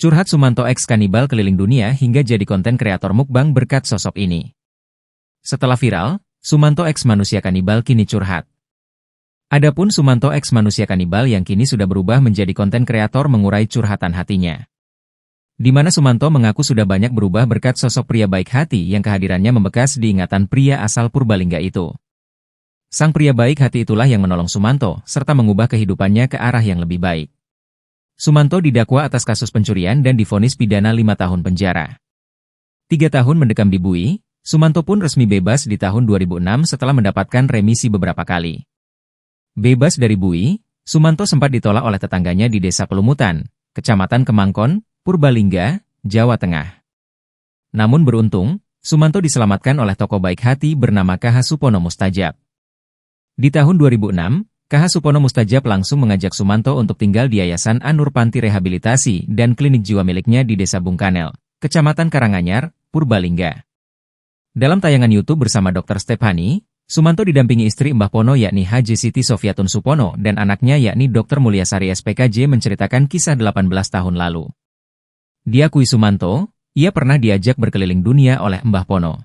Curhat Sumanto X kanibal keliling dunia hingga jadi konten kreator mukbang berkat sosok ini. Setelah viral, Sumanto X manusia kanibal kini curhat. Adapun Sumanto X manusia kanibal yang kini sudah berubah menjadi konten kreator mengurai curhatan hatinya. Di mana Sumanto mengaku sudah banyak berubah berkat sosok pria baik hati yang kehadirannya membekas di ingatan pria asal Purbalingga itu. Sang pria baik hati itulah yang menolong Sumanto, serta mengubah kehidupannya ke arah yang lebih baik. Sumanto didakwa atas kasus pencurian dan divonis pidana 5 tahun penjara. 3 tahun mendekam di Bui, Sumanto pun resmi bebas di tahun 2006 setelah mendapatkan remisi beberapa kali. Bebas dari Bui, Sumanto sempat ditolak oleh tetangganya di Desa Pelumutan, Kecamatan Kemangkon, Purbalingga, Jawa Tengah. Namun beruntung, Sumanto diselamatkan oleh tokoh baik hati bernama KH Supono Mustajab. Di tahun 2006, KH Supono Mustajab langsung mengajak Sumanto untuk tinggal di Yayasan Anur Panti Rehabilitasi dan klinik jiwa miliknya di Desa Bungkanel, Kecamatan Karanganyar, Purbalingga. Dalam tayangan YouTube bersama Dr. Stephanie, Sumanto didampingi istri Mbah Pono yakni Haji Siti Sofiatun Supono dan anaknya yakni Dr. Mulyasari SPKJ menceritakan kisah 18 tahun lalu. Diakui Sumanto, ia pernah diajak berkeliling dunia oleh Mbah Pono.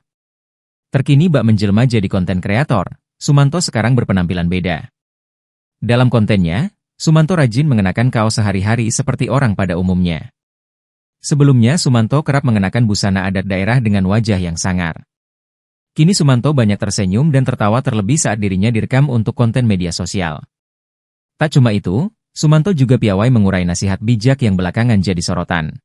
Terkini bak menjelma jadi konten kreator, Sumanto sekarang berpenampilan beda. Dalam kontennya, Sumanto rajin mengenakan kaos sehari-hari seperti orang pada umumnya. Sebelumnya Sumanto kerap mengenakan busana adat daerah dengan wajah yang sangar. Kini Sumanto banyak tersenyum dan tertawa terlebih saat dirinya direkam untuk konten media sosial. Tak cuma itu, Sumanto juga piawai mengurai nasihat bijak yang belakangan jadi sorotan.